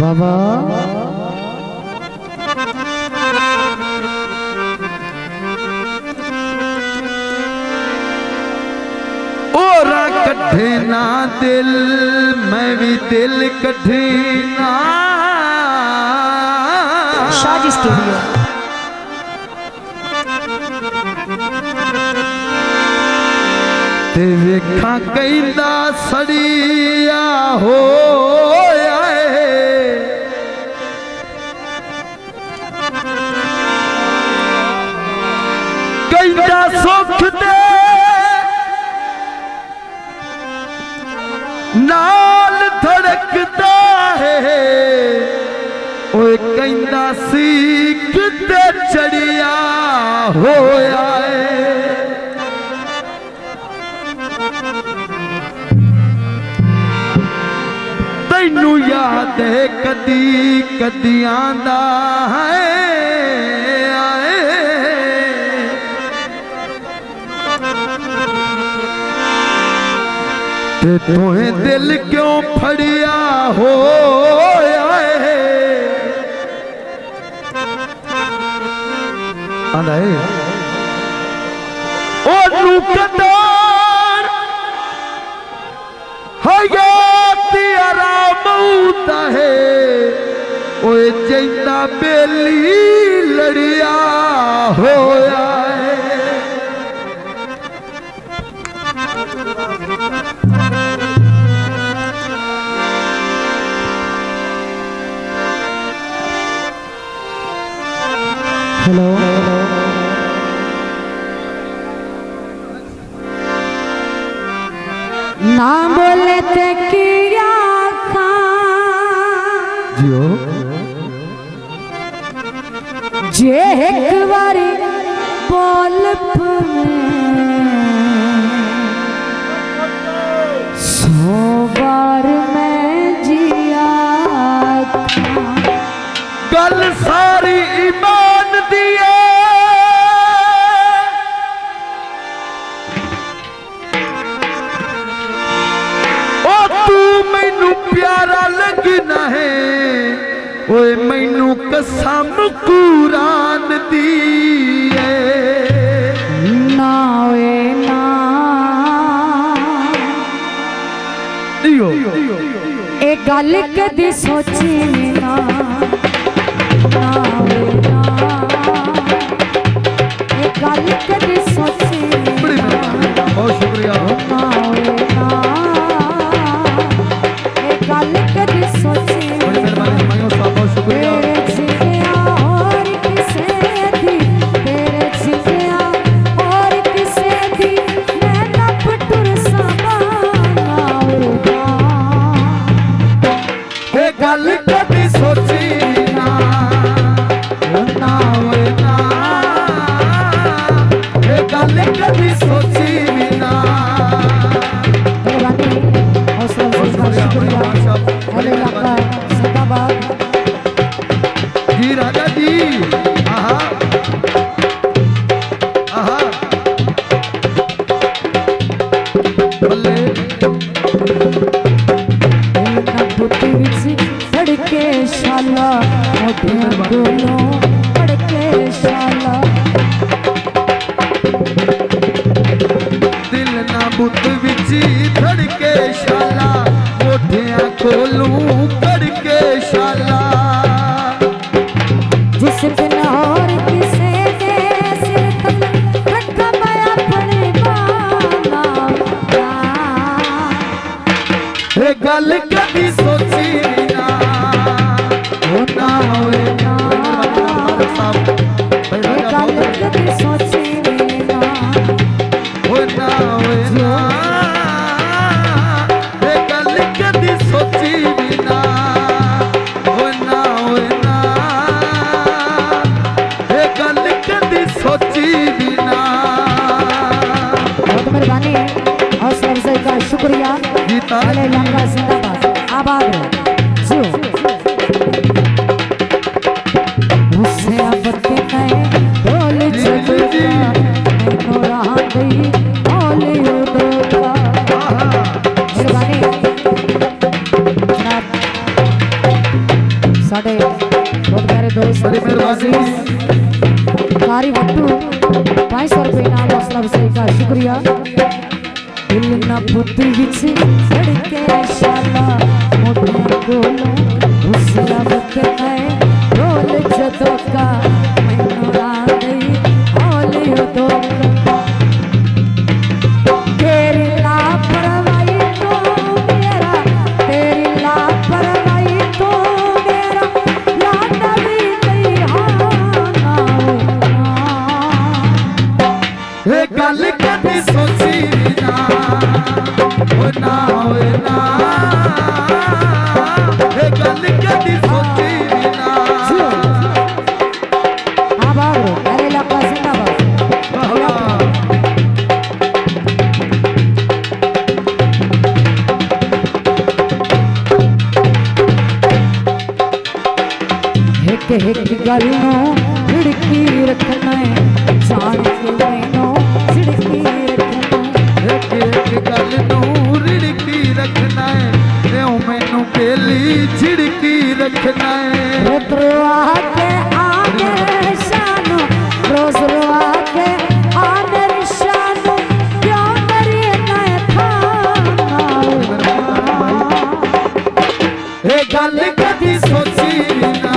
बाबा ओरा कठे ना दिल मैं भी दिल कठे ना शाजी स्टूडियो ते वेखा कहंदा सड़िया हो कहंदा सुख दे नाल धड़कदा है ओए कहंदा सी किते चढ़िया होया है तैनू याद है कदी कदी आंदा है आए ते तोहे दिल क्यों फड़िया हो आए आंदा है ओ नू कदार हयाती आराम होता है ओए जैंदा बेली लड़िया होया है हेलो ना बोले ते किया जियो जे एक बारी बोल सौ बार मैं जिया गल सारी ईमान दिए ओ तू मैनू प्यारा लगना है ओए मैनू कसम कुरान दी है ना ओए ना दियो ए गल कदी सोची ना ना ओए ना ए गल कदी सोची बड़ी मेहरबानी बहुत शुक्रिया ना ओए ना ए गल कदी सोची बड़ी मेहरबानी मायो साहब बहुत शुक्रिया तेरे जिया और किसे दी तेरे जिया और किसे दी मैं नप टुर समाना ए गल कदी सोची ना ना ओए ना ए गल कदी सोची ना जी राजा जी आहा आहा बल्ले धड़के शाला बोलो धड़के शाला दिल ना बुत विच धड़के शाला मोठियां खोलू करके शाला जिस दिन और किसे दे सिर तक रखा मैं अपने बाला ए गल कदी सोची ना ओ ना होए ना साहब भाई राजा गल कदी सोची ना ओ ना होए ना ए गल कदी सोची ना ओ ना होए ना ए गल कदी सोची ना बहुत मेहरबानी हौसला अफजाई का शुक्रिया गीता भले लंका जिंदाबाद आबाद रहो जो मुझसे अब ते बोल चलता मैनू राह गई बोले उदोगा मेहरबानी जनाब साढ़े बहुत प्यारे दोस्त बड़ी मेहरबानी। कारी भट्टू 500 रुपये इनाम हौसला अफजाई का शुक्रिया। दिल ना पुत विच सड़के शाला मोटियां कोलों हुस्ना बकते रोल जदों का मैनू रांदी हौली उदों का तेरी लापरवाही तो मेरा तेरी लापरवाही तो मेरा लाना भी नहीं हाना ये गल कदी सोची ना हो ना होए ना ये गल कदी सोची ना हाँ बाबू अरे इलाका जिंदाबाद हिक हिक गल नूं खिड़की रखना है जान के मैनू झिड़की रखना है एक एक गल नूं रिड़की रखना है ते मैनू बेली झिड़की रखना है रोज रोआ के आने शानू रोज रोआ के आने शानू क्यों मेरी नए खाना ये गल कदी सोची ना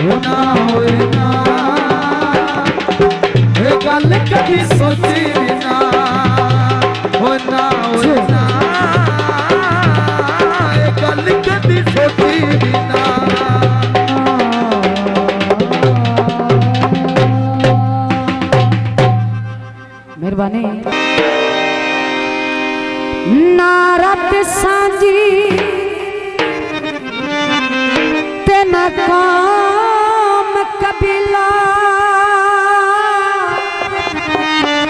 हो ना होए ना ये गल कदी सोची ना हो ना होए ना ये गल कदी सोची ना मेहरबानी नारत सांझी ते न काम कबीला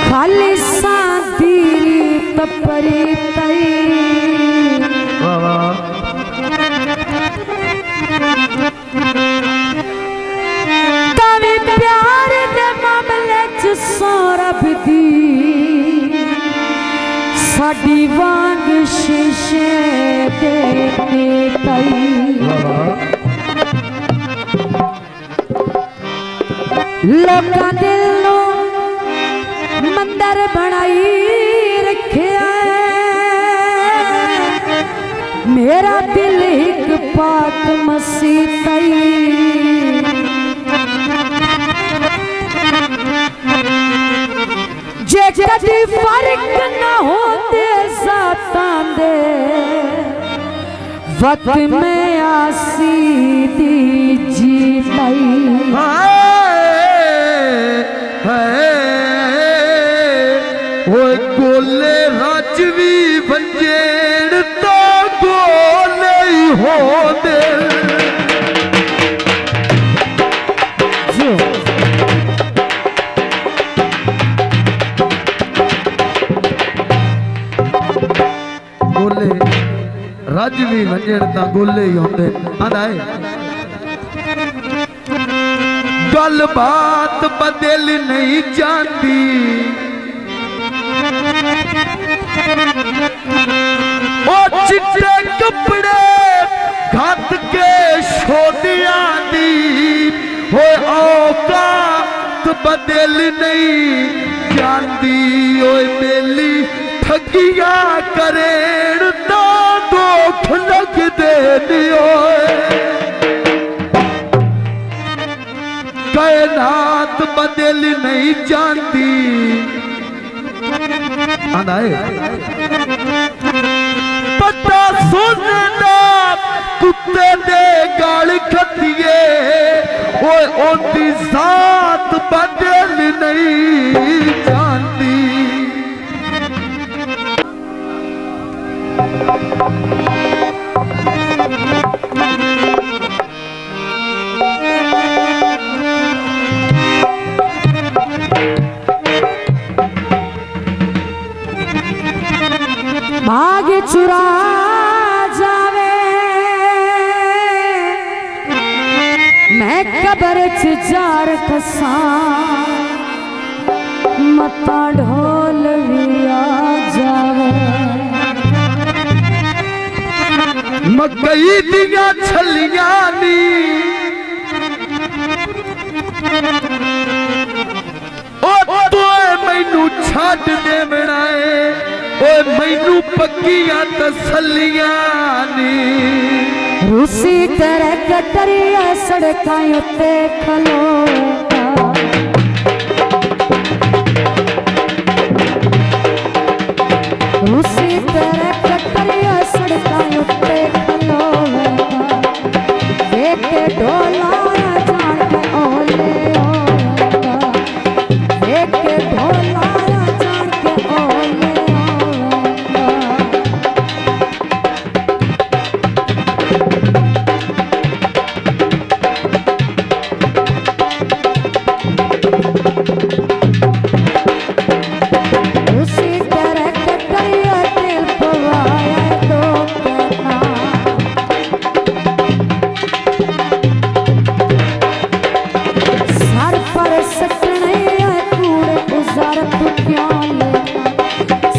खाली सांधी तपरी तई वाह वाह तवे प्यार दे मामले च सौरभ दी साडी वांग शीशे दे तई लोकां दिल नूं मंदिर बनाई रखिया मेरा दिल एक पाक मसीह तई जे कदी फर्क न होते जातां दे वक्त में आसी दी जीताई ओए गोले राजवी बंजेड़ तो गोले ही हो दे गोले राजवी बंजेड़ तो गोले ही होंदे आंदा है गल बात बदल नहीं जाती ओ चिट्टे कपड़े घात के छोदिया दी हो औकात बदल नहीं जाती ओए बेली ठगिया करेण तो दुख लग दे दियो कायनात बदल नहीं जाती आंदा है पता सुनना कुत्ते दे गाल खतिए ओए ओंदी जात बदल नहीं जाती भाग चुरा जावे मैं कब्र च जार खसा मता ढोल भी आ जावे मकई दियां छलियां नी ओ तोए मैनू छड्ड दे बनाए ओ मैनू पक्कियां तसलियां नी रूसी तेरे कटरिया सड़कां उत्ते खलोगा रूसी तेरे कटरिया सड़कां उत्ते खलोगा देख के ढोला जान के ओले होगा देख के ढोला जान के ओले होगा उसी तरह कटरिया तेल पवाया तो कहना सर पर सटने कूड़े गुजार तू क्यों लेना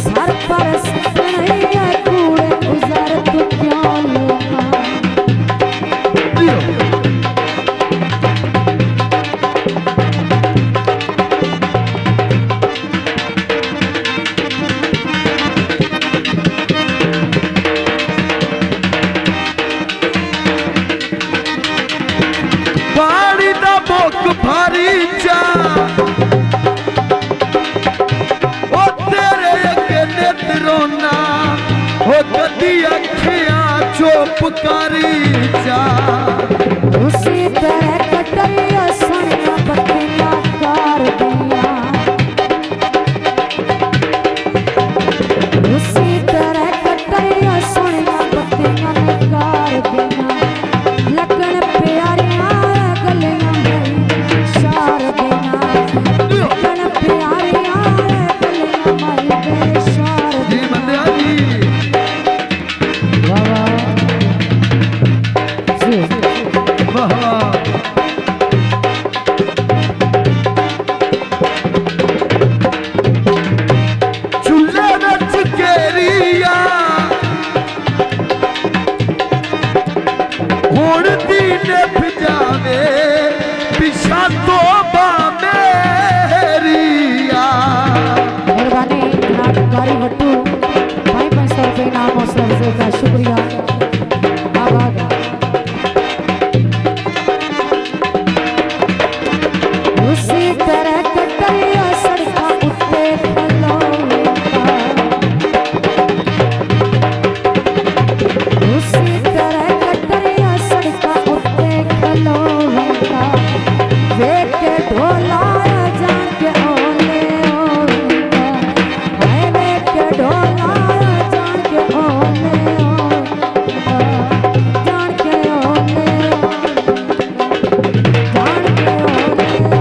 सर पर सटने कूड़े गुजार तू क्यों लेना पानी दा मुख भारी जा ओ तेरे अगे नित रोना ओ कदी अखियां चुप करी जा उसी तरह कटरिया सोनिया बत्तियां कर दिया उसी तरह कटरिया सोनिया बत्तियां ने कर दिया लगन प्यारियां गलियां मेरी शार देना लगन प्यारियां गलियां मेरी शार जी बंदिया जी वाह जी वाह चुल्हे विच केरिया हुण दी निभ जावे पिछा तो मेरिया मेहरबानी नाटकारी वट्टू भाई 500 रुपये नाम और सर्विस का शुक्रिया आभार उसी तरह कटरिया सड़का उत्ते खलोगा उसी तरह कटरिया सड़का उत्ते खलोगा देख के ढोला जान के ओले होगा हाय देख के ढोला जान के ओले होगा जान के ओले जान के ओले होगा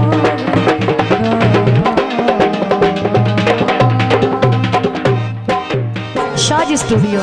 शाजी स्टूडियो।